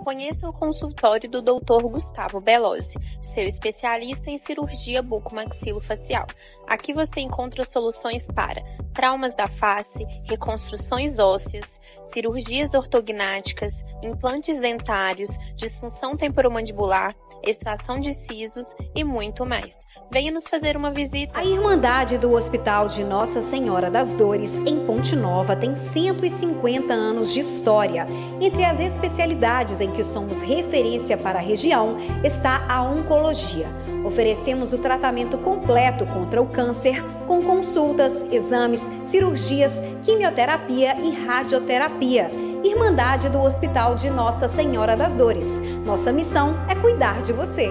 Conheça o consultório do Dr. Gustavo Belosi, seu especialista em cirurgia bucomaxilofacial. Aqui você encontra soluções para traumas da face, reconstruções ósseas, cirurgias ortognáticas, implantes dentários, disfunção temporomandibular, extração de sisos e muito mais. Venha nos fazer uma visita. A Irmandade do Hospital de Nossa Senhora das Dores, em Ponte Nova, tem 150 anos de história. Entre as especialidades em que somos referência para a região está a oncologia. Oferecemos o tratamento completo contra o câncer, com consultas, exames, cirurgias, quimioterapia e radioterapia. Irmandade do Hospital de Nossa Senhora das Dores. Nossa missão é cuidar de você.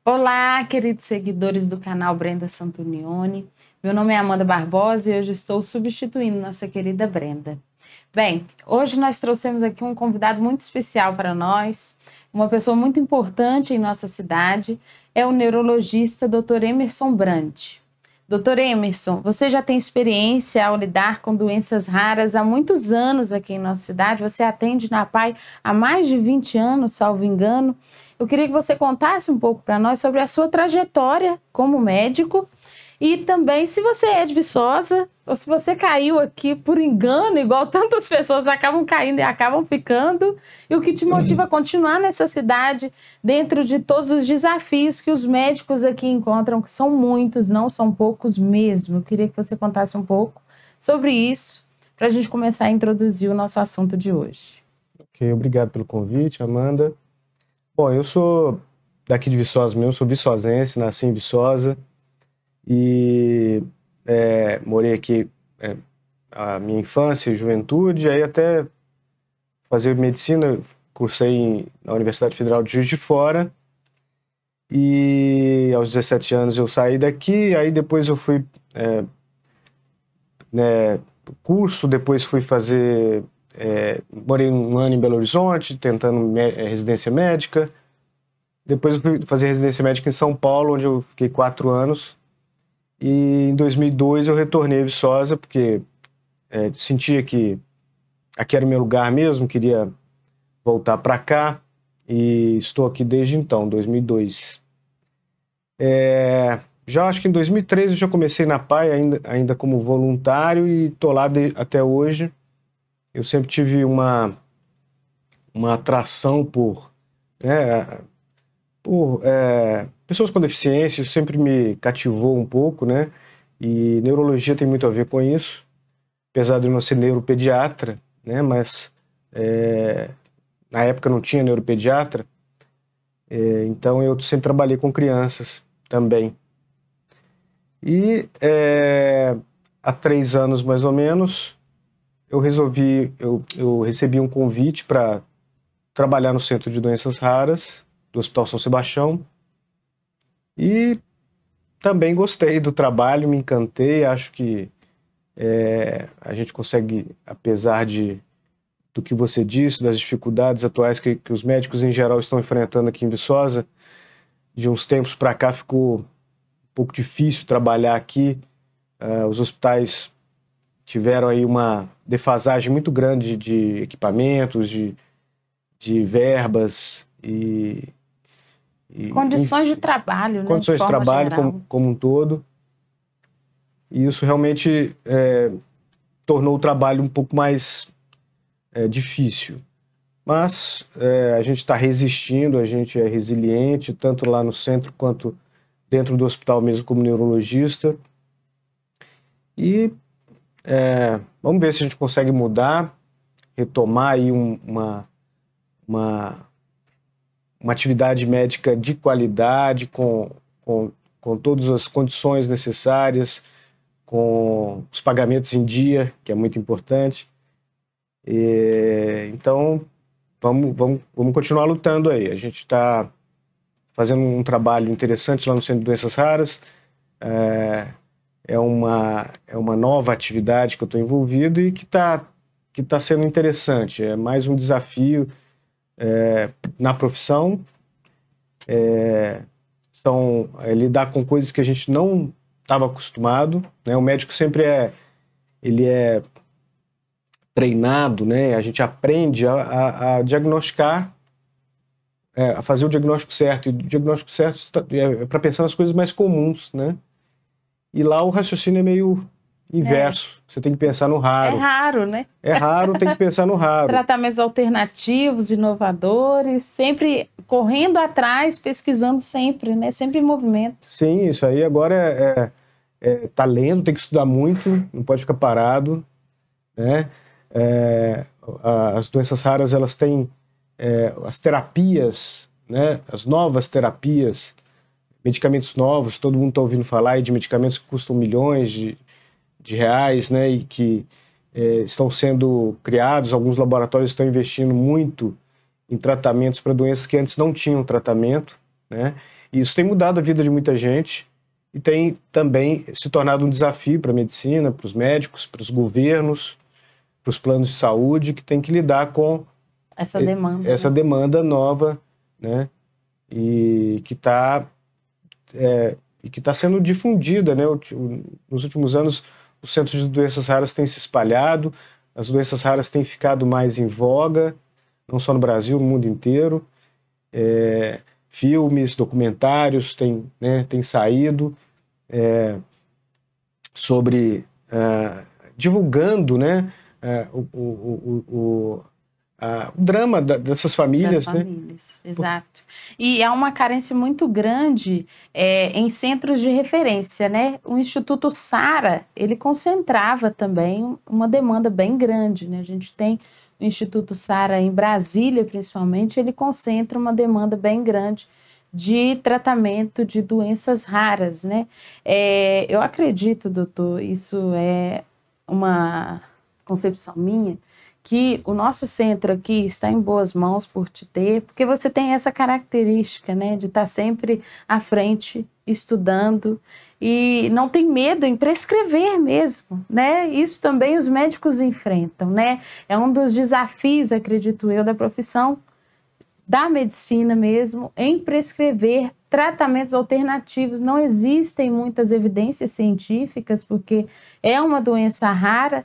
Olá, queridos seguidores do canal Brenda Santonioni. Meu nome é Amanda Barbosa e hoje estou substituindo nossa querida Brenda. Bem, hoje nós trouxemos aqui um convidado muito especial para nós, uma pessoa muito importante em nossa cidade, é o neurologista Dr. Emerson Brandi. Dr. Emerson, você já tem experiência ao lidar com doenças raras há muitos anos aqui em nossa cidade, você atende na PAI há mais de 20 anos, salvo engano. Eu queria que você contasse um pouco para nós sobre a sua trajetória como médico e também se você é de Viçosa ou se você caiu aqui por engano, igual tantas pessoas acabam caindo e acabam ficando, e o que te motiva a continuar nessa cidade dentro de todos os desafios que os médicos aqui encontram, que são muitos, não são poucos mesmo. Eu queria que você contasse um pouco sobre isso para a gente começar a introduzir o nosso assunto de hoje. Ok, obrigado pelo convite, Amanda. Bom, eu sou daqui de Viçosa mesmo, sou viçosense, nasci em Viçosa e morei aqui a minha infância e juventude, aí até fazer medicina, cursei na Universidade Federal de Juiz de Fora e aos 17 anos eu saí daqui, aí depois eu fui curso, depois fui fazer... morei um ano em Belo Horizonte, tentando residência médica. Depois eu fui fazer residência médica em São Paulo, onde eu fiquei 4 anos. E em 2002 eu retornei a Viçosa, porque sentia que aqui era o meu lugar mesmo, queria voltar para cá. E estou aqui desde então, 2002. Já acho que em 2013 eu já comecei na PAI, ainda como voluntário, e estou lá até hoje. Eu sempre tive uma atração por pessoas com deficiência, isso sempre me cativou um pouco, né? E neurologia tem muito a ver com isso, apesar de eu não ser neuropediatra, né? Mas na época não tinha neuropediatra, então eu sempre trabalhei com crianças também. E há 3 anos mais ou menos, eu recebi um convite para trabalhar no Centro de Doenças Raras do Hospital São Sebastião e também gostei do trabalho, me encantei, acho que a gente consegue, apesar do que você disse, das dificuldades atuais que os médicos em geral estão enfrentando aqui em Viçosa, de uns tempos para cá ficou um pouco difícil trabalhar aqui, os hospitais tiveram aí uma defasagem muito grande de equipamentos, de verbas e condições de trabalho, né? Condições de trabalho como um todo. E isso realmente tornou o trabalho um pouco mais difícil. Mas a gente está resistindo, a gente é resiliente, tanto lá no centro quanto dentro do hospital mesmo como neurologista. E vamos ver se a gente consegue mudar, retomar aí uma atividade médica de qualidade, com todas as condições necessárias, com os pagamentos em dia, que é muito importante. Então, vamos continuar lutando aí. A gente está fazendo um trabalho interessante lá no Centro de Doenças Raras. É uma nova atividade que eu estou envolvido e que tá sendo interessante. É mais um desafio na profissão. Lidar com coisas que a gente não estava acostumado, né? O médico sempre ele é treinado, né? A gente aprende a diagnosticar, a fazer o diagnóstico certo. E o diagnóstico certo é para pensar nas coisas mais comuns, né? E lá o raciocínio é meio inverso. Você tem que pensar no raro. É raro, né? É raro, tem que pensar no raro. Tratamentos alternativos, inovadores, sempre correndo atrás, pesquisando sempre, né? Sempre em movimento. Sim, isso aí agora tá lendo, tem que estudar muito, não pode ficar parado, né? As doenças raras, elas têm as terapias, né? As novas terapias, medicamentos novos, todo mundo está ouvindo falar aí de medicamentos que custam milhões de reais, né? E que estão sendo criados, alguns laboratórios estão investindo muito em tratamentos para doenças que antes não tinham tratamento, né? E isso tem mudado a vida de muita gente e tem também se tornado um desafio para a medicina, para os médicos, para os governos, para os planos de saúde, que tem que lidar com essa demanda, essa demanda nova, né? E que está sendo difundida, né? Nos últimos anos, os centros de doenças raras têm se espalhado, as doenças raras têm ficado mais em voga, não só no Brasil, no mundo inteiro. Filmes, documentários têm saído sobre divulgando, né, o drama dessas famílias, das famílias, né? Exato. E há uma carência muito grande em centros de referência, né? O Instituto Sara, ele concentrava também uma demanda bem grande, né? A gente tem o Instituto Sara em Brasília, principalmente, ele concentra uma demanda bem grande de tratamento de doenças raras, né? Eu acredito, doutor, isso é uma concepção minha, que o nosso centro aqui está em boas mãos por te ter, porque você tem essa característica, né, de estar sempre à frente, estudando, e não tem medo em prescrever mesmo, né? Isso também os médicos enfrentam, né? É um dos desafios, acredito eu, da profissão da medicina mesmo, em prescrever tratamentos alternativos. Não existem muitas evidências científicas, porque é uma doença rara,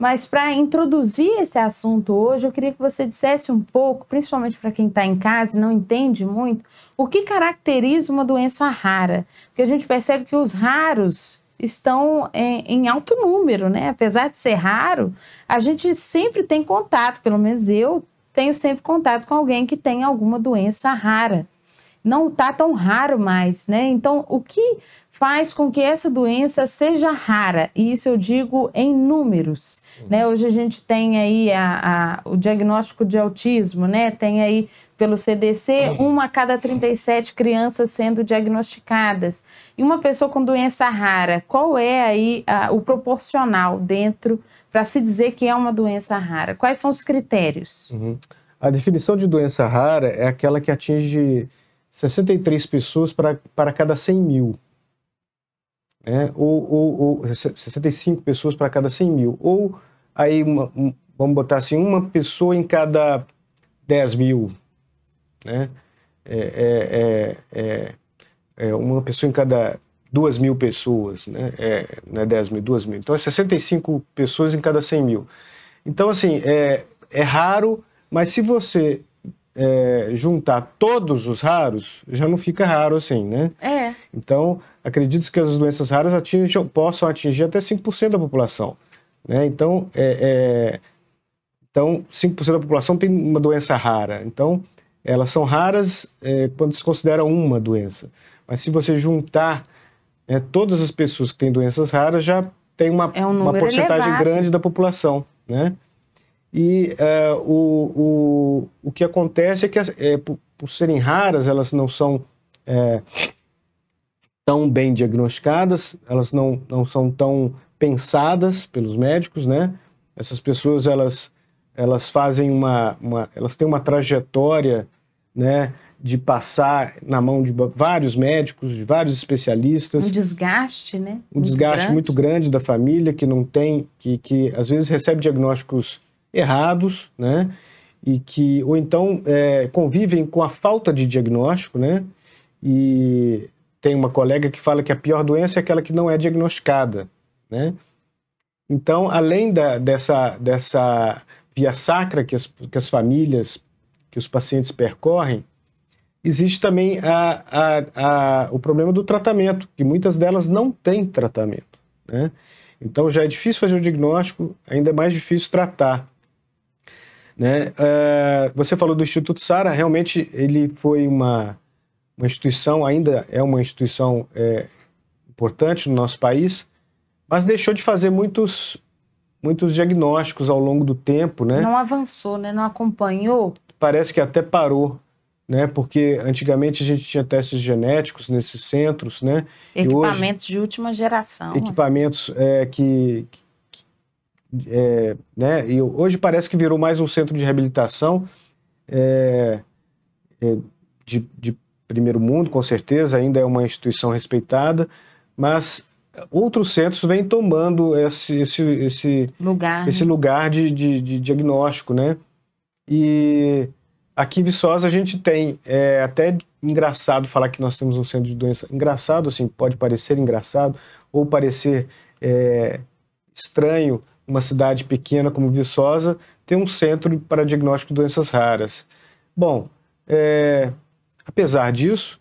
mas para introduzir esse assunto hoje, eu queria que você dissesse um pouco, principalmente para quem está em casa e não entende muito, o que caracteriza uma doença rara. Porque a gente percebe que os raros estão em alto número, né? Apesar de ser raro, a gente sempre tem contato, pelo menos eu tenho sempre contato com alguém que tem alguma doença rara. Não está tão raro mais, né? Então, o que faz com que essa doença seja rara? E isso eu digo em números, né? Hoje a gente tem aí o diagnóstico de autismo, né? Tem aí pelo CDC, 1 a cada 37 crianças sendo diagnosticadas. E uma pessoa com doença rara, qual é aí o proporcional dentro para se dizer que é uma doença rara? Quais são os critérios? A definição de doença rara é aquela que atinge 63 pessoas para cada 100 mil. Né? Ou 65 pessoas para cada 100 mil. Ou aí, vamos botar assim, uma pessoa em cada 10 mil. Né? Uma pessoa em cada 2 mil pessoas. Né? Não é 10 mil, 2 mil. Então é 65 pessoas em cada 100 mil. Então, assim, é raro, mas se você juntar todos os raros, já não fica raro assim, né? Então, acredito que as doenças raras possam atingir até 5% da população, né? Então, 5% da população tem uma doença rara. Então, elas são raras quando se considera uma doença. Mas se você juntar todas as pessoas que têm doenças raras, já tem uma porcentagem grande da população, né? E o que acontece é que, por serem raras, elas não são tão bem diagnosticadas, elas não são tão pensadas pelos médicos, né? Essas pessoas, elas elas fazem elas têm uma trajetória, né, de passar na mão de vários médicos, de vários especialistas. Um desgaste, né? Um desgaste muito grande da família, que não tem, que às vezes recebe diagnósticos errados, né? Ou então convivem com a falta de diagnóstico, né? E tem uma colega que fala que a pior doença é aquela que não é diagnosticada, né? Então, além dessa via sacra que as famílias, que os pacientes percorrem, existe também o problema do tratamento, que muitas delas não têm tratamento, né? Então já é difícil fazer o diagnóstico, ainda é mais difícil tratar, né? Você falou do Instituto Sara, realmente ele foi uma instituição, ainda é uma instituição importante no nosso país, mas deixou de fazer muitos diagnósticos ao longo do tempo, né? Não avançou, né? Não acompanhou. Parece que até parou, né? Porque antigamente a gente tinha testes genéticos nesses centros, né? Equipamentos de última geração. Equipamentos né? E hoje parece que virou mais um centro de reabilitação de primeiro mundo, com certeza, ainda é uma instituição respeitada, mas outros centros vêm tomando esse lugar de diagnóstico, né? E aqui em Viçosa a gente tem, até engraçado falar que nós temos um centro de doença, engraçado assim, pode parecer engraçado, ou parecer estranho, uma cidade pequena como Viçosa ter um centro para diagnóstico de doenças raras. Bom, apesar disso,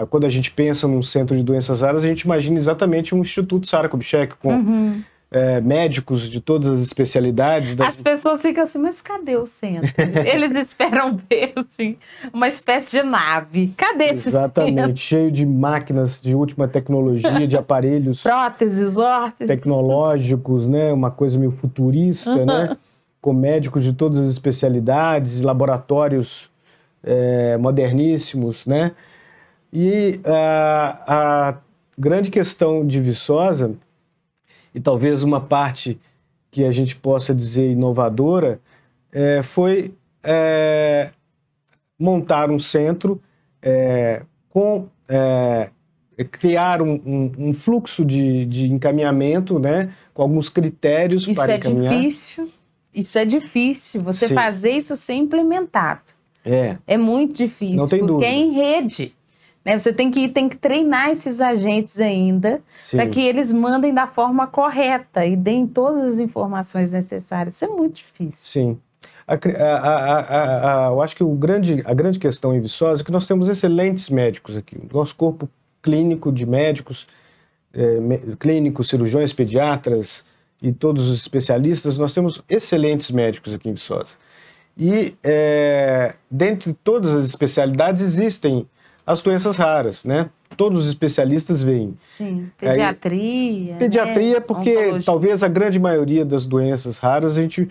quando a gente pensa num centro de doenças raras, a gente imagina exatamente um Instituto Sara Kubitschek com médicos de todas as especialidades. As pessoas ficam assim, mas cadê o centro? Eles esperam ver, assim, uma espécie de nave. Cadê esse Exatamente, centro? cheio de máquinas de última tecnologia, de aparelhos próteses, órteses tecnológicos, né? Uma coisa meio futurista, né? Com médicos de todas as especialidades, laboratórios moderníssimos, né? E a grande questão de Viçosa, e talvez uma parte que a gente possa dizer inovadora, foi montar um centro criar um fluxo de encaminhamento, né, com alguns critérios para encaminhar. Isso é difícil, você Sim. fazer isso ser implementado. É muito difícil, Não tem porque dúvida. é em rede. Né? Você tem que treinar esses agentes ainda para que eles mandem da forma correta e deem todas as informações necessárias. Isso é muito difícil. Sim. Eu acho que a grande questão em Viçosa é que nós temos excelentes médicos aqui. O nosso corpo clínico de médicos, clínicos, cirurgiões, pediatras e todos os especialistas, nós temos excelentes médicos aqui em Viçosa. E dentre todas as especialidades existem as doenças raras, né? Todos os especialistas veem. Sim, pediatria. Pediatria, né? porque Oncologia. talvez a grande maioria das doenças raras a gente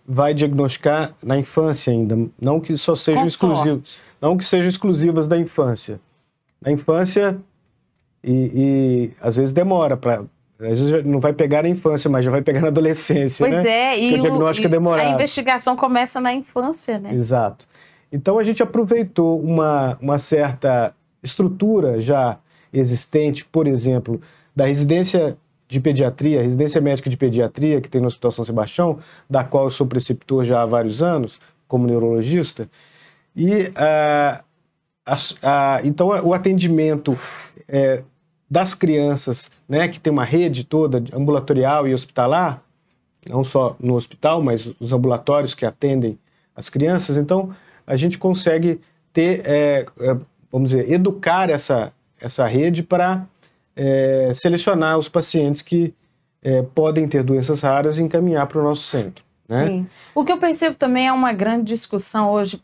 vai diagnosticar na infância ainda, não que só sejam exclusivas, não que sejam exclusivas da infância. Na infância e às vezes demora para, às vezes não vai pegar na infância, mas já vai pegar na adolescência, pois né? E o diagnóstico é demorado. A investigação começa na infância, né? Exato. Então a gente aproveitou uma certa estrutura já existente, por exemplo, da residência de pediatria, residência médica de pediatria que tem no Hospital São Sebastião, da qual eu sou preceptor já há vários anos, como neurologista, e então o atendimento das crianças, né, que tem uma rede toda ambulatorial e hospitalar, não só no hospital, mas os ambulatórios que atendem as crianças, então a gente consegue ter, vamos dizer, educar essa rede para selecionar os pacientes que podem ter doenças raras e encaminhar para o nosso centro, né? Sim. O que eu percebo também é uma grande discussão hoje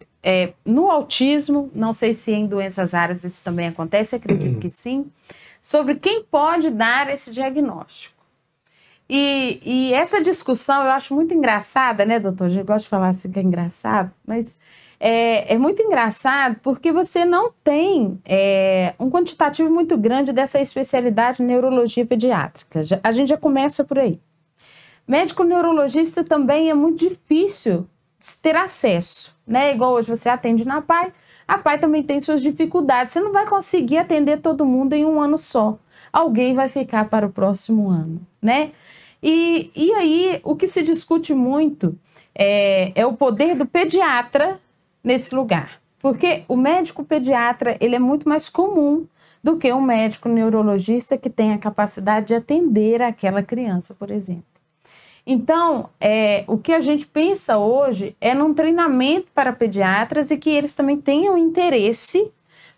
no autismo, não sei se em doenças raras isso também acontece, acredito que sim, sobre quem pode dar esse diagnóstico. E essa discussão eu acho muito engraçada, né, doutor? Eu gosto de falar assim que é engraçado, mas é muito engraçado porque você não tem um quantitativo muito grande dessa especialidade de neurologia pediátrica. A gente já começa por aí. Médico neurologista também é muito difícil ter acesso, né? Igual hoje você atende na PAI, a PAI também tem suas dificuldades. Você não vai conseguir atender todo mundo em um ano só. Alguém vai ficar para o próximo ano, né? E aí, o que se discute muito é o poder do pediatra nesse lugar. Porque o médico pediatra, ele é muito mais comum do que um médico neurologista que tem a capacidade de atender aquela criança, por exemplo. Então, o que a gente pensa hoje é num treinamento para pediatras e que eles também tenham interesse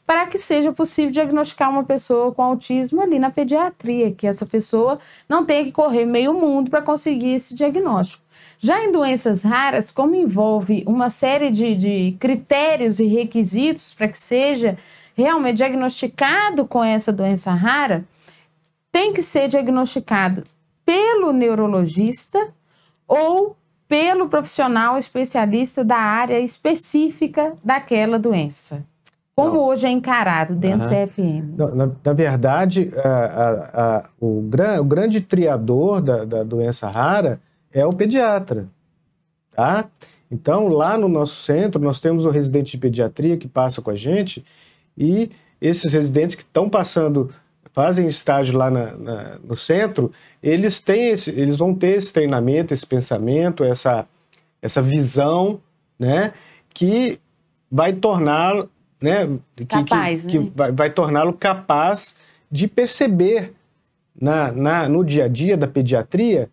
para que seja possível diagnosticar uma pessoa com autismo ali na pediatria, que essa pessoa não tenha que correr meio mundo para conseguir esse diagnóstico. Já em doenças raras, como envolve uma série de critérios e requisitos para que seja realmente diagnosticado com essa doença rara, tem que ser diagnosticado pelo neurologista ou pelo profissional especialista da área específica daquela doença. Como hoje é encarado dentro do CFM? Na verdade, o grande triador da doença rara é o pediatra, tá? Então, lá no nosso centro, nós temos o residente de pediatria que passa com a gente e esses residentes que estão passando, fazem estágio lá no centro, eles vão ter esse treinamento, esse pensamento, essa visão, né, que vai torná-lo, né, vai torná-lo capaz de perceber no dia a dia da pediatria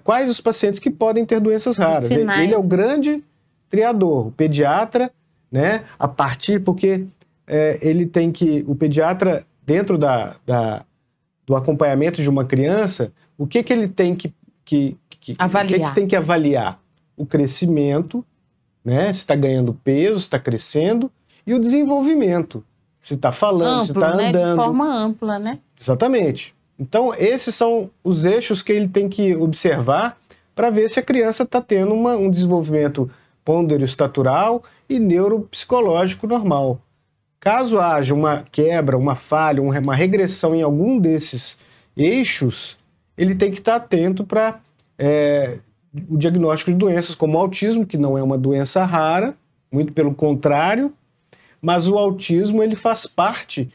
quais os pacientes que podem ter doenças raras. Ele é o grande triador, o pediatra, né, porque o pediatra, dentro do acompanhamento de uma criança, o que ele tem que avaliar? O que tem que avaliar? O crescimento, né, se está ganhando peso, se está crescendo, e o desenvolvimento. Se está falando, se está andando. De forma ampla, né? Exatamente. Então, esses são os eixos que ele tem que observar para ver se a criança está tendo um desenvolvimento ponderoestatural e neuropsicológico normal. Caso haja uma quebra, uma falha, uma regressão em algum desses eixos, ele tem que estar atento para o diagnóstico de doenças como o autismo, que não é uma doença rara, muito pelo contrário, mas o autismo ele faz parte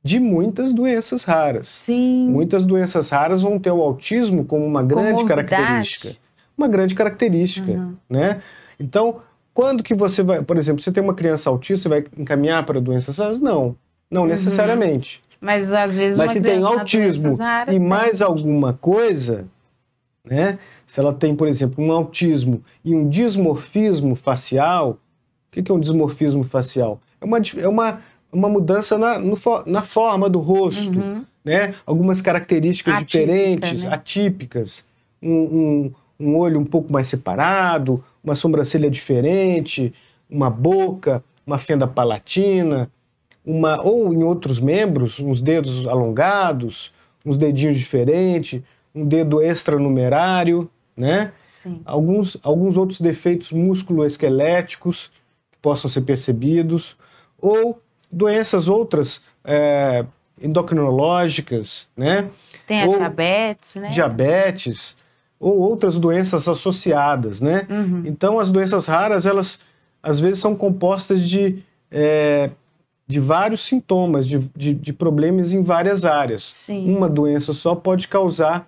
de muitas doenças raras. Sim. Muitas doenças raras vão ter o autismo como uma grande característica. Uma grande característica, né? Então, quando que você vai... Por exemplo, você tem uma criança autista, você vai encaminhar para doenças raras? Não, não necessariamente. Mas, às vezes, se tem autismo e mais alguma coisa, né? Se ela tem, por exemplo, um autismo e um dismorfismo facial... O que é um dismorfismo facial? É uma mudança na forma do rosto, né? Algumas características diferentes, né? Atípicas. Um olho um pouco mais separado, uma sobrancelha diferente, uma boca, uma fenda palatina, ou em outros membros, uns dedos alongados, uns dedinhos diferentes, um dedo extranumerário, né? Sim. Alguns outros defeitos musculoesqueléticos que possam ser percebidos, ou doenças outras endocrinológicas, né? Tem a diabetes, né? Diabetes, ou outras doenças associadas, né? Então, as doenças raras, elas às vezes são compostas de vários sintomas, de problemas em várias áreas. Sim. Uma doença só pode causar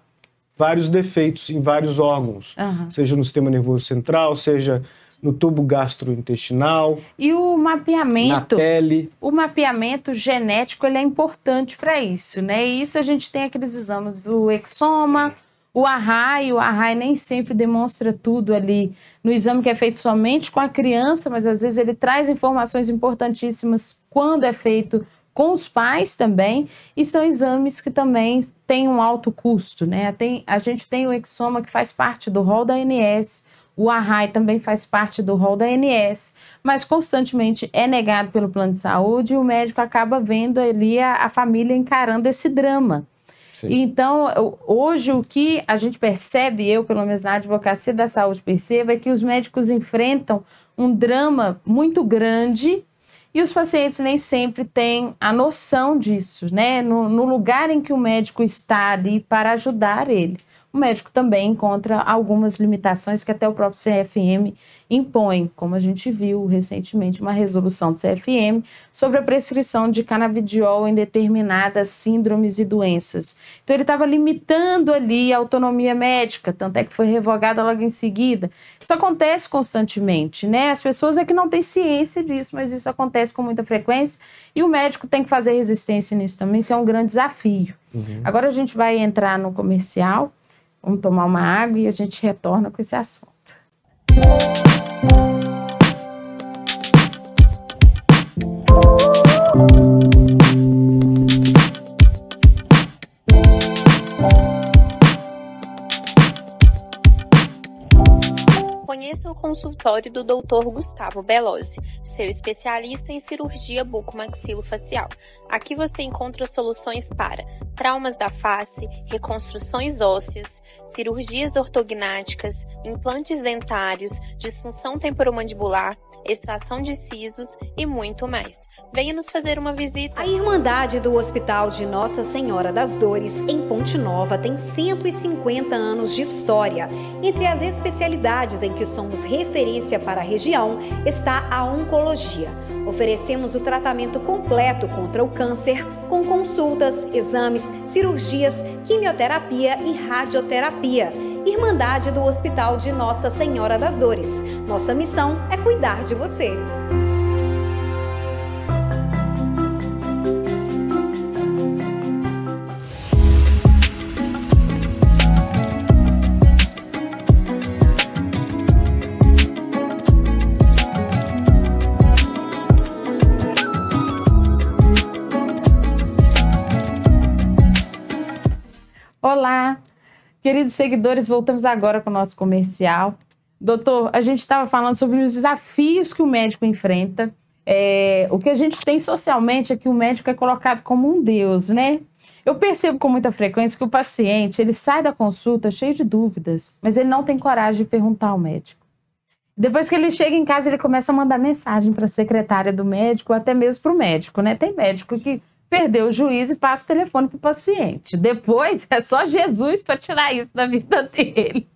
vários defeitos em vários órgãos, seja no sistema nervoso central, seja no tubo gastrointestinal, e o mapeamento, na pele. O mapeamento genético ele é importante para isso, né? E isso a gente tem aqueles exames, o exoma, o arrai nem sempre demonstra tudo ali no exame que é feito somente com a criança, mas às vezes ele traz informações importantíssimas quando é feito com os pais também, e são exames que também têm um alto custo, né? A gente tem o exoma que faz parte do rol da ANS, o arrai também faz parte do rol da ANS, mas constantemente é negado pelo plano de saúde e o médico acaba vendo ali a família encarando esse drama. Sim. Então, hoje o que a gente percebe, eu pelo menos na advocacia da saúde percebo, é que os médicos enfrentam um drama muito grande e os pacientes nem sempre têm a noção disso, né? No lugar em que o médico está ali para ajudar ele. o médico também encontra algumas limitações que até o próprio CFM impõe, como a gente viu recentemente uma resolução do CFM sobre a prescrição de canabidiol em determinadas síndromes e doenças. Então ele estava limitando ali a autonomia médica, tanto é que foi revogada logo em seguida. Isso acontece constantemente, né? As pessoas é que não têm ciência disso, mas isso acontece com muita frequência e o médico tem que fazer resistência nisso também, isso é um grande desafio. Agora a gente vai entrar no comercial, vamos tomar uma água e a gente retorna com esse assunto. Conheça o consultório do Dr. Gustavo Belosi, seu especialista em cirurgia bucomaxilofacial. Aqui você encontra soluções para traumas da face, reconstruções ósseas, cirurgias ortognáticas, implantes dentários, disfunção temporomandibular, extração de sisos e muito mais. Venha nos fazer uma visita. A Irmandade do Hospital de Nossa Senhora das Dores, em Ponte Nova, tem 150 anos de história. Entre as especialidades em que somos referência para a região está a oncologia. Oferecemos o tratamento completo contra o câncer, com consultas, exames, cirurgias, quimioterapia e radioterapia. Irmandade do Hospital de Nossa Senhora das Dores. Nossa missão é cuidar de você. Olá, queridos seguidores, voltamos agora com o nosso comercial. Doutor, a gente estava falando sobre os desafios que o médico enfrenta. O que a gente tem socialmente é que o médico é colocado como um deus, né? Eu percebo com muita frequência que o paciente, ele sai da consulta cheio de dúvidas, mas ele não tem coragem de perguntar ao médico. Depois que ele chega em casa, ele começa a mandar mensagem para a secretária do médico, ou até mesmo para o médico, né? Tem médico que perdeu o juízo e passa o telefone para o paciente. Depois é só Jesus para tirar isso da vida dele.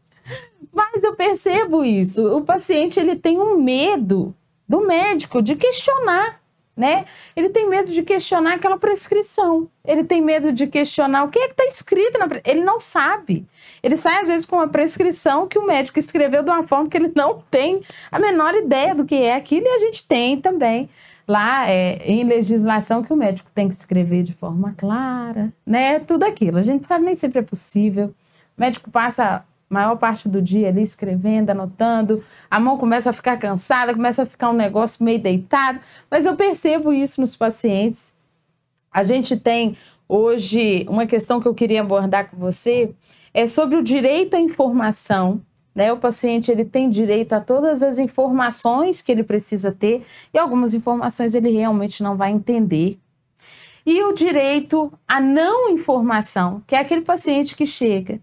Mas eu percebo isso. O paciente, ele tem um medo do médico de questionar, né? Ele tem medo de questionar aquela prescrição. Ele tem medo de questionar o que é que está escrito na prescrição. Ele não sabe. Ele sai, às vezes, com uma prescrição que o médico escreveu de uma forma que ele não tem a menor ideia do que é aquilo, e a gente tem também lá em legislação que o médico tem que escrever de forma clara, né? Tudo aquilo. A gente sabe, nem sempre é possível. O médico passa a maior parte do dia ali escrevendo, anotando, a mão começa a ficar cansada, começa a ficar um negócio meio deitado, mas eu percebo isso nos pacientes. A gente tem hoje uma questão que eu queria abordar com você, é sobre o direito à informação, né? O paciente, ele tem direito a todas as informações que ele precisa ter e algumas informações ele realmente não vai entender. E o direito à não informação, que é aquele paciente que chega,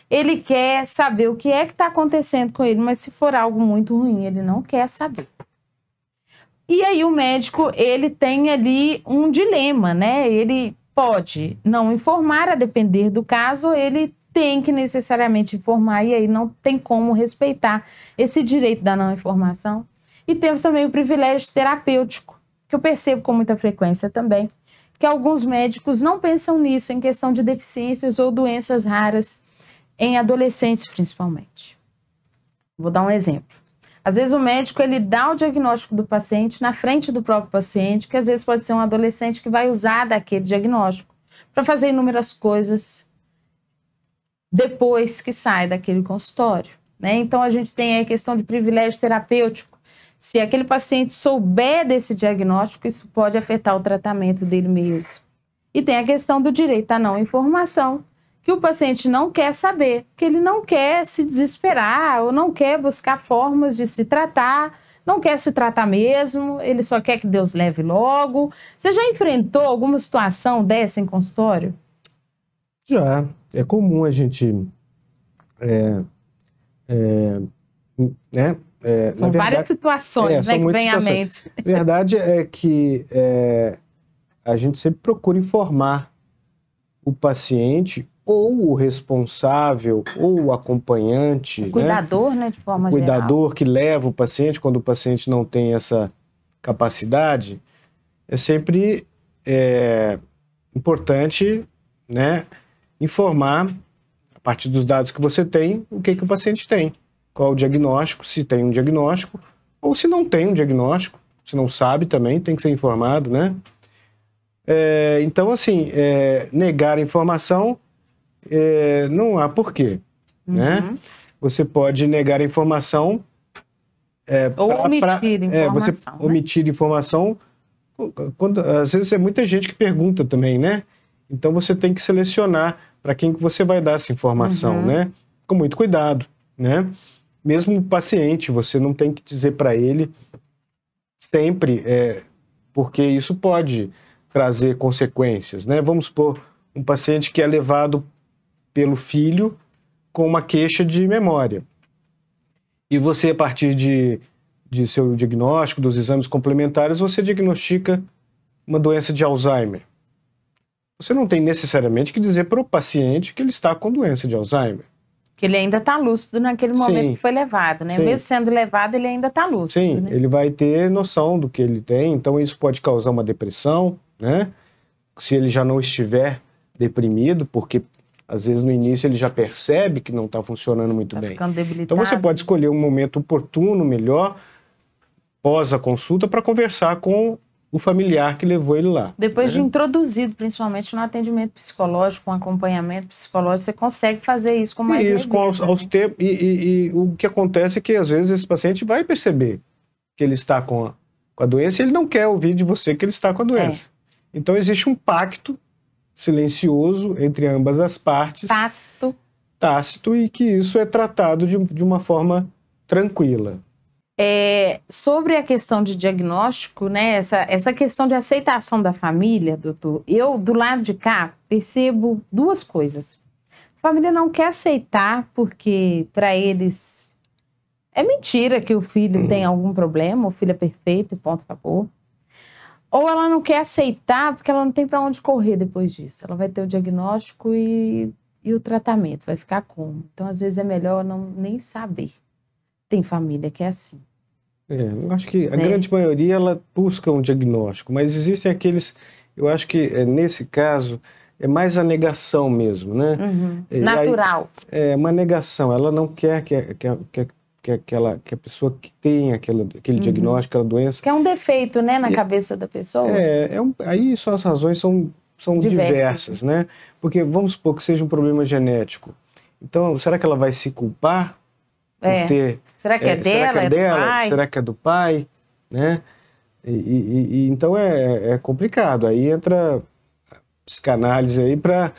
ele quer saber o que é que está acontecendo com ele, mas se for algo muito ruim, ele não quer saber. E aí o médico, ele tem ali um dilema, né? Ele pode não informar, a depender do caso, ele tem que necessariamente informar, e aí não tem como respeitar esse direito da não informação. E temos também o privilégio terapêutico, que eu percebo com muita frequência também, que alguns médicos não pensam nisso, em questão de deficiências ou doenças raras, em adolescentes principalmente. Vou dar um exemplo. Às vezes o médico, ele dá o diagnóstico do paciente na frente do próprio paciente, que às vezes pode ser um adolescente que vai usar daquele diagnóstico para fazer inúmeras coisas depois que sai daquele consultório, né? Então a gente tem aí a questão de privilégio terapêutico. Se aquele paciente souber desse diagnóstico, isso pode afetar o tratamento dele mesmo. E tem a questão do direito à não informação, que o paciente não quer saber, que ele não quer se desesperar ou não quer buscar formas de se tratar, não quer se tratar mesmo, ele só quer que Deus leve logo. Você já enfrentou alguma situação dessa em consultório? Já. É comum a gente... São várias situações, né, que vem à mente. A verdade é que a gente sempre procura informar o paciente ou o responsável, ou o acompanhante, o cuidador, né, de forma geral. Cuidador que leva o paciente quando o paciente não tem essa capacidade, é sempre importante, né, informar, a partir dos dados que você tem, o que o paciente tem. Qual o diagnóstico, se tem um diagnóstico, ou se não tem um diagnóstico, se não sabe também, tem que ser informado, né? Então, assim, negar a informação não há porquê, né? Você pode negar a informação ou omitir informação. Você omitir informação, às vezes é muita gente que pergunta também, né? Então você tem que selecionar para quem que você vai dar essa informação, né? Com muito cuidado, né? Mesmo o paciente, você não tem que dizer para ele sempre, porque isso pode trazer consequências, né? Vamos supor, um paciente que é levado pelo filho com uma queixa de memória. E você, a partir de seu diagnóstico, dos exames complementares, você diagnostica uma doença de Alzheimer. Você não tem necessariamente que dizer para o paciente que ele está com doença de Alzheimer. Que ele ainda está lúcido naquele momento que foi levado, né? Sim. Mesmo sendo levado, ele ainda está lúcido. Sim, né? Ele vai ter noção do que ele tem, então isso pode causar uma depressão, né? Se ele já não estiver deprimido, porque às vezes no início ele já percebe que não está funcionando muito bem. Ficando debilitado. Então você pode escolher um momento oportuno, melhor, pós a consulta, para conversar com o familiar que levou ele lá. Depois de introduzido, principalmente no atendimento psicológico, com acompanhamento psicológico, você consegue fazer isso com mais isso, aos tempos. E o que acontece é que às vezes esse paciente vai perceber que ele está com a doença e ele não quer ouvir de você que ele está com a doença. Então existe um pacto silencioso entre ambas as partes. Tácito, e que isso é tratado de uma forma tranquila. Sobre a questão de diagnóstico, né, essa questão de aceitação da família, doutor, eu, do lado de cá, percebo duas coisas. A família não quer aceitar porque, para eles, é mentira que o filho tem algum problema, o filho é perfeito e ponto, acabou. Ou ela não quer aceitar porque ela não tem para onde correr depois disso. Ela vai ter o diagnóstico e o tratamento, vai ficar como? Então, às vezes, é melhor nem saber. Tem família que é assim. Eu acho que a grande maioria ela busca um diagnóstico, mas existem aqueles, eu acho que nesse caso é mais a negação mesmo, né? Natural. É uma negação, ela não quer que a pessoa que tenha aquele diagnóstico, aquela doença. Que é um defeito, né, na cabeça da pessoa. Aí só as razões são diversas, né? Porque vamos supor que seja um problema genético. Então, será que ela vai se culpar por ter... Será que é dela? Será que é dela? Do pai? Será que é do pai? Né? Então é complicado. Aí entra a psicanálise aí para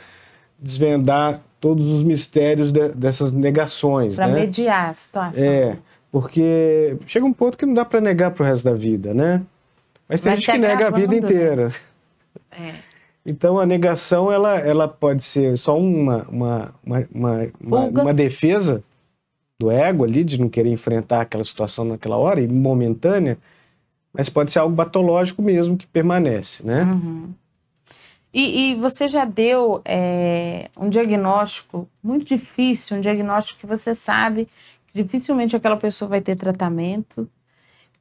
desvendar todos os mistérios dessas negações. Para mediar a situação. Porque chega um ponto que não dá para negar para o resto da vida, né? Mas tem gente que nega a vida inteira. Então a negação ela pode ser só uma defesa do ego ali, de não querer enfrentar aquela situação naquela hora, e momentânea, mas pode ser algo patológico mesmo que permanece, né? E você já deu um diagnóstico muito difícil, um diagnóstico que você sabe que dificilmente aquela pessoa vai ter tratamento,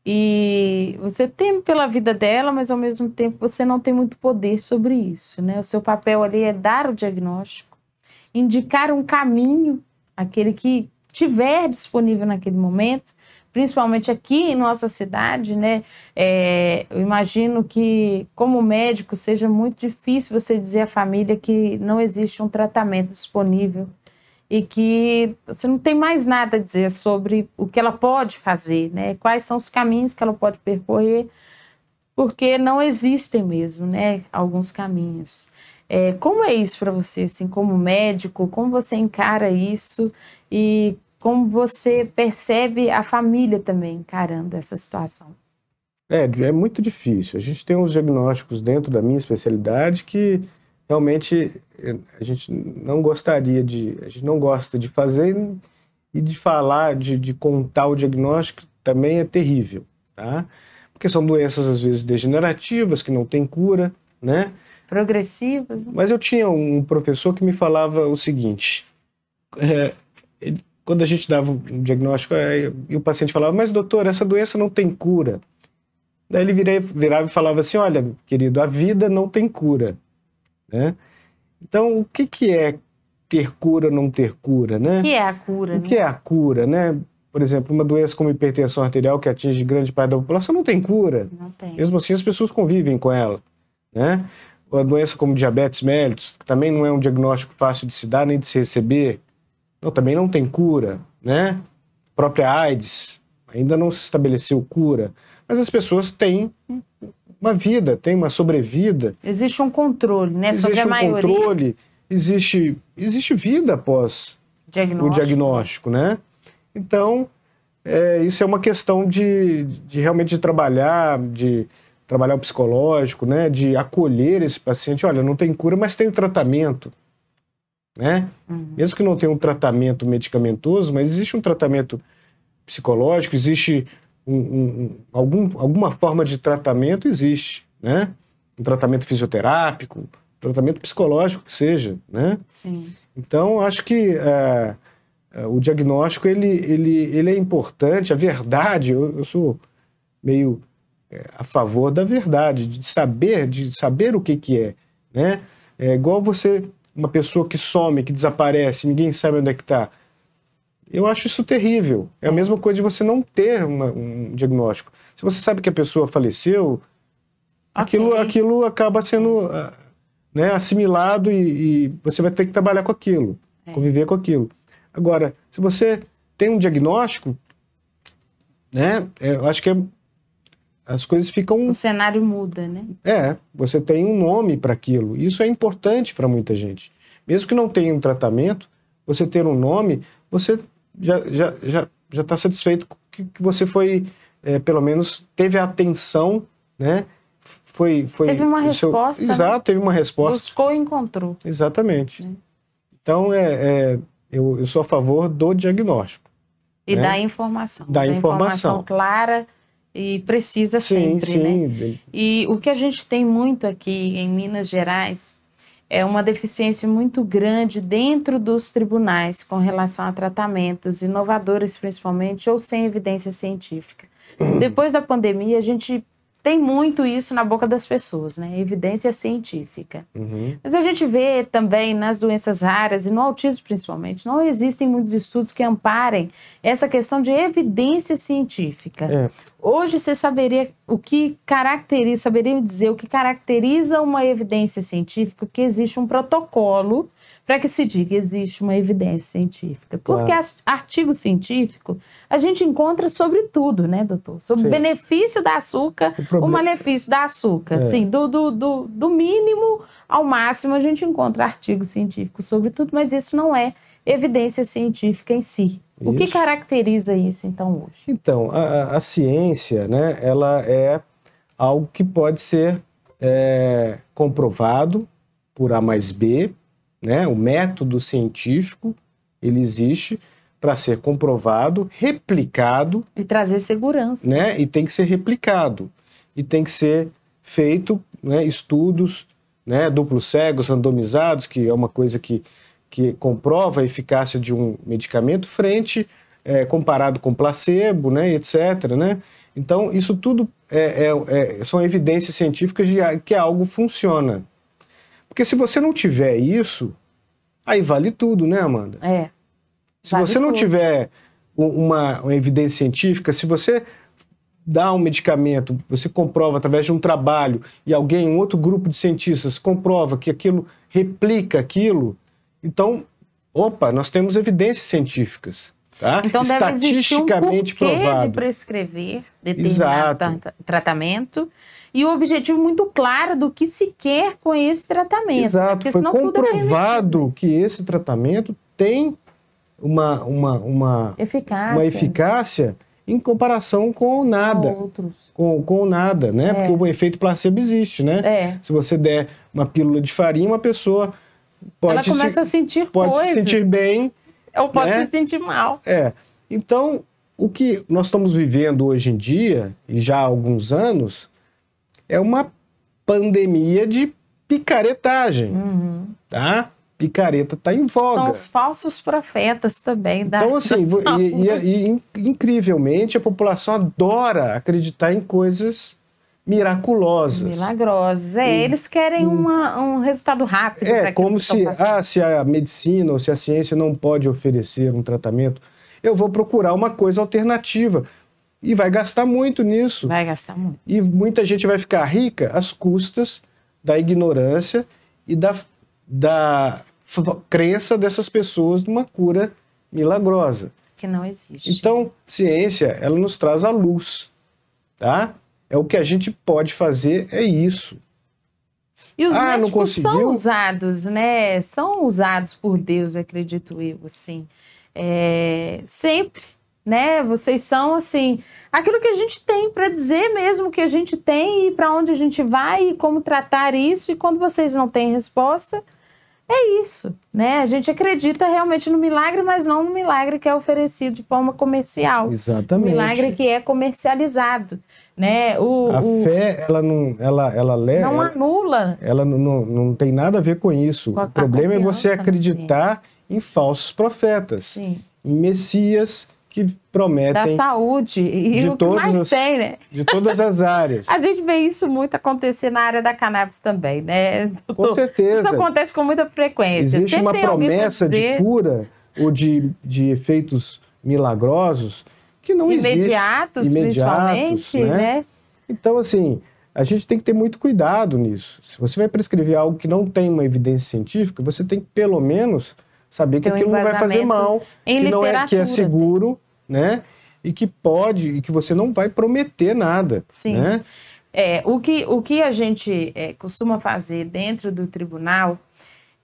e você teme pela vida dela, mas ao mesmo tempo você não tem muito poder sobre isso, né? O seu papel ali é dar o diagnóstico, indicar um caminho, aquele que tiver disponível naquele momento, principalmente aqui em nossa cidade, né? Eu imagino que, como médico, seja muito difícil você dizer à família que não existe um tratamento disponível e que você não tem mais nada a dizer sobre o que ela pode fazer, né? Quais são os caminhos que ela pode percorrer, porque não existem mesmo, né? Alguns caminhos. Como é isso para você, assim, como médico? Como você encara isso e como você percebe a família também encarando essa situação? É muito difícil. A gente tem uns diagnósticos dentro da minha especialidade que realmente a gente não gostaria a gente não gosta de fazer, e de falar, de contar o diagnóstico também é terrível, tá? Porque são doenças às vezes degenerativas, que não têm cura, né? Progressivas. Mas eu tinha um professor que me falava o seguinte, quando a gente dava um diagnóstico, e o paciente falava, mas doutor, essa doença não tem cura. Daí ele virava e falava assim, olha, querido, a vida não tem cura, né? Então, o que é ter cura ou não ter cura, né? O que é a cura? O que é a cura, né? Por exemplo, uma doença como hipertensão arterial, que atinge grande parte da população, não tem cura. Não tem. Mesmo assim, as pessoas convivem com ela, né? Uma doença como diabetes mellitus, que também não é um diagnóstico fácil de se dar nem de se receber, também não tem cura, né? A própria AIDS, ainda não se estabeleceu cura, mas as pessoas têm uma vida, têm uma sobrevida. Existe um controle, né? Sobre a maioria. Existe um controle, existe vida após o diagnóstico, né? Então, isso é uma questão de realmente trabalhar o psicológico, né? De acolher esse paciente. Olha, não tem cura, mas tem tratamento, né? Mesmo que não tenha um tratamento medicamentoso, mas existe um tratamento psicológico, existe alguma forma de tratamento, existe, né? Um tratamento fisioterápico, tratamento psicológico que seja, né? Sim. Então, acho que o diagnóstico, ele é importante, a verdade, eu sou meio a favor da verdade, de saber o que é, né? É igual uma pessoa que some, que desaparece, ninguém sabe onde é que está. Eu acho isso terrível. É a mesma coisa de você não ter um diagnóstico. Se você sabe que a pessoa faleceu, aquilo acaba sendo né, assimilado e você vai ter que trabalhar com aquilo, conviver com aquilo. Agora, se você tem um diagnóstico, né, eu acho que as coisas ficam... O cenário muda, né? Você tem um nome para aquilo. Isso é importante para muita gente. Mesmo que não tenha um tratamento, você ter um nome, você já está satisfeito que você foi, pelo menos, teve a atenção, né? Teve uma resposta. Exato, teve uma resposta. Buscou e encontrou. Exatamente. Então, eu sou a favor do diagnóstico. E né? da informação. Da informação clara e precisa sempre, né? E o que a gente tem muito aqui em Minas Gerais é uma deficiência muito grande dentro dos tribunais com relação a tratamentos inovadores, principalmente, ou sem evidência científica. Depois da pandemia, a gente tem muito isso na boca das pessoas, né? Evidência científica. Mas a gente vê também nas doenças raras e no autismo principalmente, não existem muitos estudos que amparem essa questão de evidência científica. Hoje você saberia saberia me dizer o que caracteriza uma evidência científica, porque existe um protocolo para que se diga existe uma evidência científica. Porque artigo científico a gente encontra sobre tudo, né, doutor? Sobre o benefício da açúcar, o malefício da açúcar. Sim, do mínimo ao máximo a gente encontra artigo científico sobre tudo, mas isso não é evidência científica em si. O que caracteriza isso, então, hoje? Então, a ciência, né, ela é algo que pode ser comprovado por A mais B, né? O método científico, ele existe para ser comprovado, replicado. E trazer segurança. Né? E tem que ser replicado. E tem que ser feito, né, estudos, né, duplos cegos, randomizados, que é uma coisa que comprova a eficácia de um medicamento comparado com placebo, né, etc. Né? Então, isso tudo são evidências científicas de que algo funciona. Porque se você não tiver isso, aí vale tudo, né, Amanda? Se você não tiver uma evidência científica, se você dá um medicamento, você comprova através de um trabalho e um outro grupo de cientistas comprova que aquilo replica aquilo, então, nós temos evidências científicas. Tá? Então deve existir um porquê provado. de prescrever determinado tratamento e o objetivo muito claro do que se quer com esse tratamento. Exato, foi comprovado que esse tratamento tem uma eficácia em comparação com nada. Com nada, né? Porque o efeito placebo existe, né? Se você der uma pílula de farinha, uma pessoa ela começa a sentir coisas. Pode se sentir bem. Ou pode se sentir mal. Então, o que nós estamos vivendo hoje em dia, e já há alguns anos, é uma pandemia de picaretagem, tá? Picareta está em voga. São os falsos profetas também da Então, assim, saúde. incrivelmente, a população adora acreditar em coisas miraculosas. Milagrosas. Eles querem um resultado rápido. Como se a medicina ou se a ciência não pode oferecer um tratamento, eu vou procurar uma coisa alternativa. E vai gastar muito nisso. Vai gastar muito. E muita gente vai ficar rica às custas da ignorância e da crença dessas pessoas numa cura milagrosa. Que não existe. Então, ciência, ela nos traz a luz, tá? É o que a gente pode fazer, é isso. E os médicos são usados, né? São usados por Deus, acredito eu, assim. Sempre, né? Vocês são, assim, aquilo que a gente tem para dizer mesmo que a gente tem e para onde a gente vai e como tratar isso. E quando vocês não têm resposta, é isso, né? A gente acredita realmente no milagre, mas não no milagre que é oferecido de forma comercial. Exatamente. O milagre que é comercializado, né? A fé, ela não anula. Ela não tem nada a ver com isso. O problema é você acreditar em falsos profetas, Sim. em messias que prometem... Da saúde, e o que mais tem, né? De todas as áreas. A gente vê isso muito acontecer na área da cannabis também, né? Com certeza. Isso acontece com muita frequência. Existe uma promessa de cura ou de efeitos milagrosos que não existe. Imediatos, principalmente, né? Então, assim, a gente tem que ter muito cuidado nisso. Se você vai prescrever algo que não tem uma evidência científica, você tem que, pelo menos, saber que aquilo não vai fazer mal, que é seguro, né? E que você não vai prometer nada. Sim. Né? O que a gente costuma fazer dentro do tribunal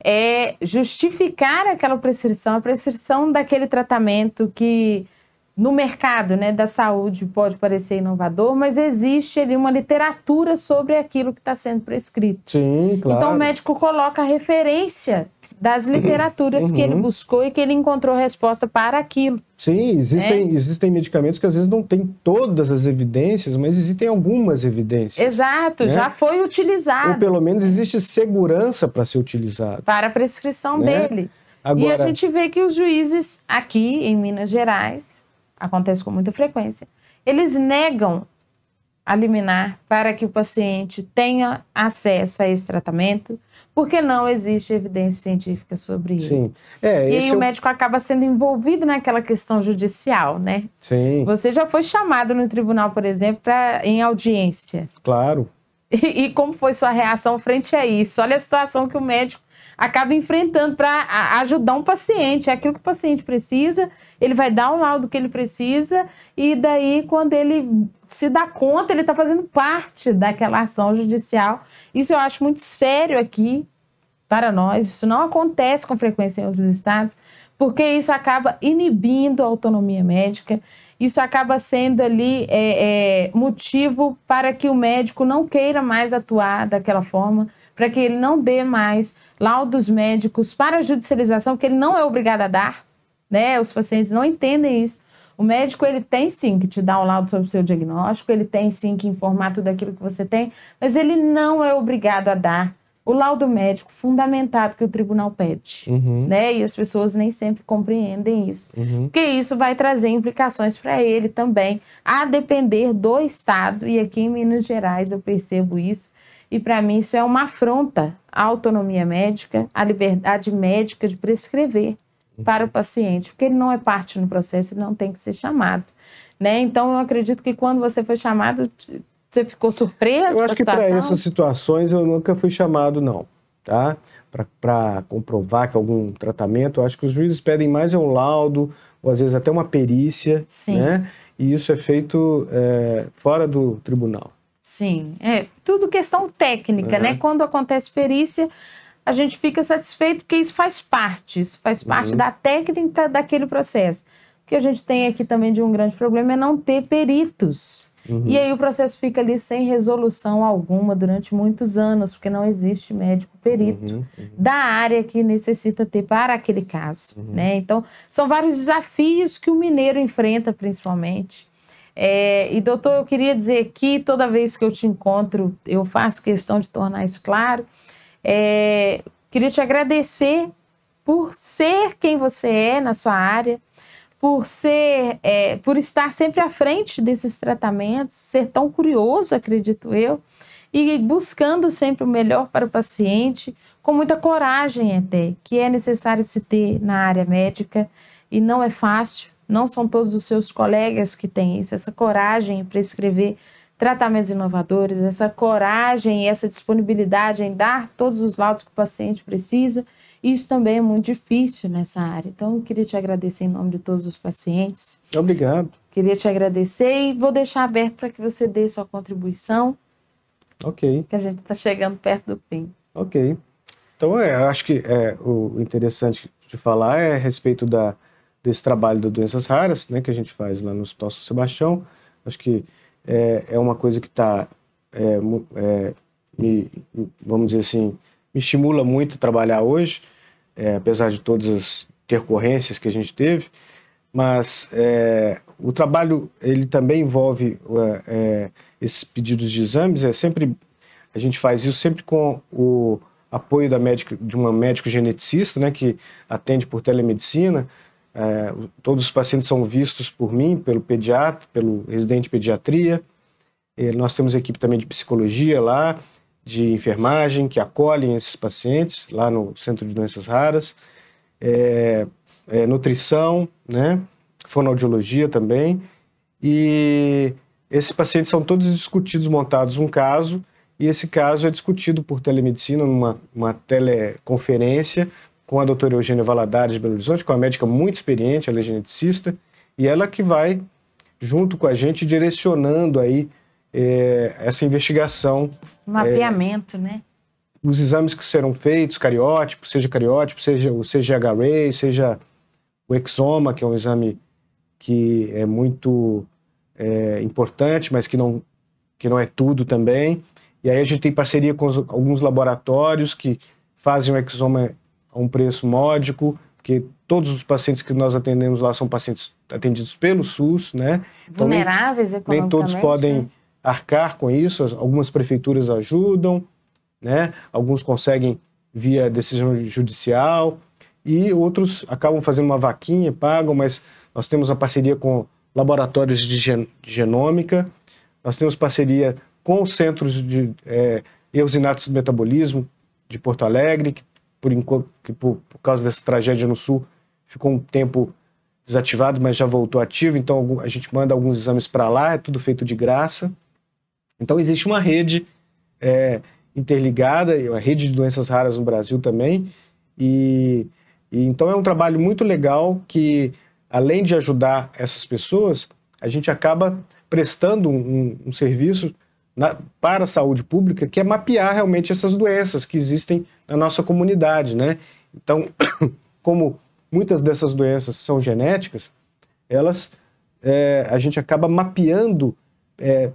é justificar aquela prescrição, a prescrição daquele tratamento que no mercado, né, da saúde pode parecer inovador, mas existe ali uma literatura sobre aquilo que está sendo prescrito. Sim, claro. Então o médico coloca a referência das literaturas que ele buscou e que ele encontrou resposta para aquilo. Sim, existem medicamentos que às vezes não têm todas as evidências, mas existem algumas evidências. Exato, né? Já foi utilizado. Ou pelo menos existe segurança para ser utilizado. Para a prescrição dele. Agora... E a gente vê que os juízes aqui em Minas Gerais, acontece com muita frequência, eles negam a liminar para que o paciente tenha acesso a esse tratamento, porque não existe evidência científica sobre ele. Sim. E aí o médico acaba sendo envolvido naquela questão judicial, né? Sim. Você já foi chamado no tribunal, por exemplo, em audiência. Claro. E como foi sua reação frente a isso? Olha a situação que o médico acaba enfrentando para ajudar um paciente. É aquilo que o paciente precisa, ele vai dar o laudo que ele precisa, e daí, quando ele se dá conta, ele está fazendo parte daquela ação judicial. Isso eu acho muito sério aqui para nós. Isso não acontece com frequência em outros estados, porque isso acaba inibindo a autonomia médica. Isso acaba sendo ali motivo para que o médico não queira mais atuar daquela forma, para que ele não dê mais laudos médicos para a judicialização, que ele não é obrigado a dar, né? Os pacientes não entendem isso. O médico, ele tem sim que te dar um laudo sobre o seu diagnóstico, ele tem sim que informar tudo aquilo que você tem, mas ele não é obrigado a dar o laudo médico fundamentado que o tribunal pede, né? E as pessoas nem sempre compreendem isso, porque isso vai trazer implicações para ele também, a depender do estado, e aqui em Minas Gerais eu percebo isso, e para mim isso é uma afronta à autonomia médica, à liberdade médica de prescrever para o paciente, porque ele não é parte no processo, ele não tem que ser chamado, né? Então eu acredito que quando você foi chamado, você ficou surpreso? Eu acho que para essas situações eu nunca fui chamado, não, tá? Para comprovar que algum tratamento, eu acho que os juízes pedem mais um laudo, ou às vezes até uma perícia, né? E isso é feito fora do tribunal. Sim, tudo questão técnica, né? Quando acontece perícia, a gente fica satisfeito porque isso faz parte da técnica daquele processo. O que a gente tem aqui também de um grande problema é não ter peritos. E aí o processo fica ali sem resolução alguma durante muitos anos, porque não existe médico perito da área que necessita ter para aquele caso, né? Então, são vários desafios que o mineiro enfrenta, principalmente. E, doutor, eu queria dizer que toda vez que eu te encontro, eu faço questão de tornar isso claro, Queria te agradecer por ser quem você é na sua área, por estar sempre à frente desses tratamentos, ser tão curioso, acredito eu, e buscando sempre o melhor para o paciente, com muita coragem até, que é necessário se ter na área médica, e não é fácil, não são todos os seus colegas que têm isso, essa coragem para escrever tratamentos inovadores, essa coragem e essa disponibilidade em dar todos os laudos que o paciente precisa. Isso também é muito difícil nessa área. Então, eu queria te agradecer em nome de todos os pacientes. Obrigado. Queria te agradecer e vou deixar aberto para que você dê sua contribuição. Ok. Que a gente está chegando perto do fim. Ok. Então, eu acho que o interessante de falar é a respeito desse trabalho de doenças raras, né, que a gente faz lá no Hospital São Sebastião. Acho que é uma coisa que está, vamos dizer assim, me estimula muito a trabalhar hoje, apesar de todas as intercorrências que a gente teve, mas o trabalho ele também envolve esses pedidos de exames, a gente faz isso sempre com o apoio de uma médico geneticista, né, que atende por telemedicina. Todos os pacientes são vistos por mim, pelo pediatra, pelo residente de pediatria. Nós temos equipe também de psicologia lá, de enfermagem, que acolhem esses pacientes lá no Centro de Doenças Raras. Nutrição, né? Fonoaudiologia também. E esses pacientes são todos discutidos, montados um caso, e esse caso é discutido por telemedicina, numa teleconferência, com a doutora Eugênia Valadares de Belo Horizonte, com uma médica muito experiente, ela é geneticista, e ela que vai, junto com a gente, direcionando aí essa investigação. Mapeamento, né? Os exames que serão feitos, cariótipo, seja o CGH-Ray, seja o exoma, que é um exame que é muito importante, mas que não é tudo também. E aí a gente tem parceria com alguns laboratórios que fazem o exoma a um preço módico, porque todos os pacientes que nós atendemos lá são pacientes atendidos pelo SUS, né? Então, vulneráveis economicamente. Nem todos podem arcar com isso, algumas prefeituras ajudam, né? Alguns conseguem via decisão judicial e outros acabam fazendo uma vaquinha, pagam, mas nós temos a parceria com laboratórios de genômica, nós temos parceria com os centros de eusinatos do metabolismo de Porto Alegre, que por causa dessa tragédia no Sul ficou um tempo desativado, mas já voltou ativo, então a gente manda alguns exames para lá, é tudo feito de graça. Então existe uma rede interligada, uma rede de doenças raras no Brasil também, e então é um trabalho muito legal que, além de ajudar essas pessoas, a gente acaba prestando um serviço para a saúde pública, que é mapear realmente essas doenças que existem na nossa comunidade, né? Então, como muitas dessas doenças são genéticas, a gente acaba mapeando,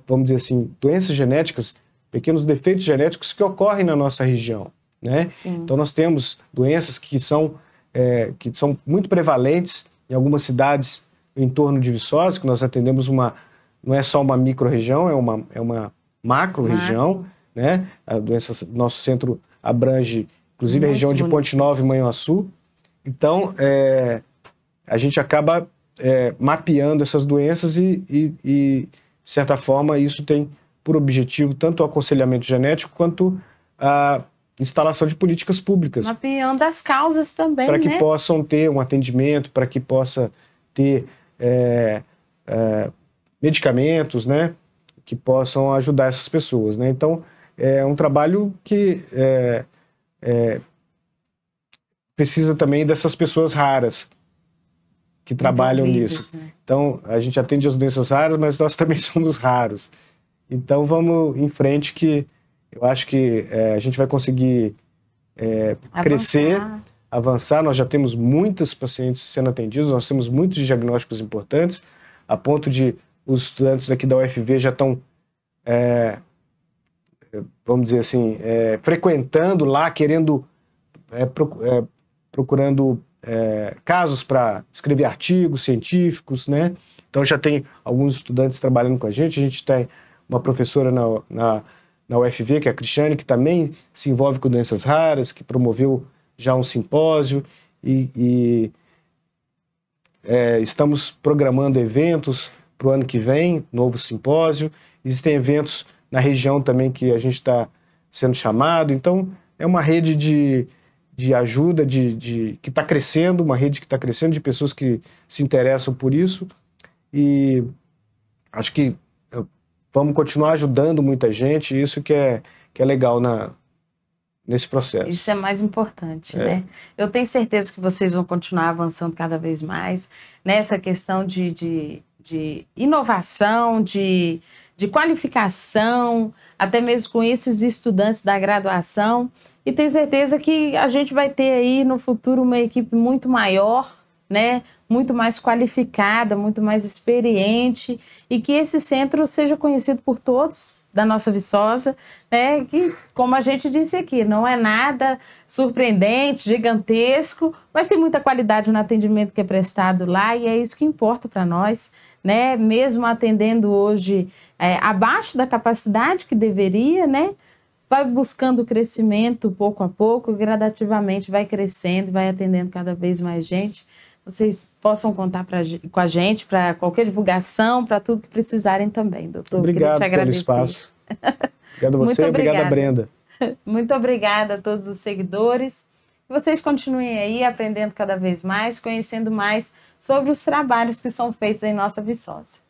vamos dizer assim, doenças genéticas, pequenos defeitos genéticos que ocorrem na nossa região, né? Sim. Então nós temos doenças que são muito prevalentes em algumas cidades em torno de Viçosa, que nós atendemos não é só uma micro-região, é uma macro-região, né? A doença, nosso centro abrange, inclusive, a região de Ponte Nova e Manhuaçu. Então, a gente acaba mapeando essas doenças e, de certa forma, isso tem por objetivo tanto o aconselhamento genético quanto a instalação de políticas públicas. Mapeando as causas também, para que né? possam ter um atendimento, para que possa ter medicamentos, né? Que possam ajudar essas pessoas, né? Então, é um trabalho que precisa também dessas pessoas raras que trabalham nisso. Né? Então, a gente atende as doenças raras, mas nós também somos raros. Então, vamos em frente que eu acho que a gente vai conseguir crescer, avançar. Nós já temos muitos pacientes sendo atendidos, nós temos muitos diagnósticos importantes, a ponto de os estudantes aqui da UFV já estão, vamos dizer assim, frequentando lá, querendo, procurando casos para escrever artigos científicos, né? Então já tem alguns estudantes trabalhando com a gente tem uma professora na UFV, que é a Cristiane, que também se envolve com doenças raras, que promoveu já um simpósio estamos programando eventos para o ano que vem, novo simpósio. Existem eventos na região também que a gente está sendo chamado. Então, é uma rede de ajuda que está crescendo, uma rede que está crescendo de pessoas que se interessam por isso. E acho que vamos continuar ajudando muita gente, isso que é legal nesse processo. Isso é mais importante, né? Eu tenho certeza que vocês vão continuar avançando cada vez mais nessa questão de inovação, de qualificação, até mesmo com esses estudantes da graduação. E tenho certeza que a gente vai ter aí no futuro uma equipe muito maior, né? Muito mais qualificada, muito mais experiente, e que esse centro seja conhecido por todos da nossa Viçosa, né? Que, como a gente disse aqui, não é nada surpreendente, gigantesco, mas tem muita qualidade no atendimento que é prestado lá, e é isso que importa para nós, né? Mesmo atendendo hoje abaixo da capacidade que deveria, né? Vai buscando crescimento pouco a pouco, gradativamente vai crescendo, vai atendendo cada vez mais gente. Vocês possam contar com a gente para qualquer divulgação, para tudo que precisarem também, doutor. Obrigado pelo espaço. Obrigado a você, obrigada, Brenda. Muito obrigada a todos os seguidores. Que vocês continuem aí aprendendo cada vez mais, conhecendo mais sobre os trabalhos que são feitos em nossa Viçosa.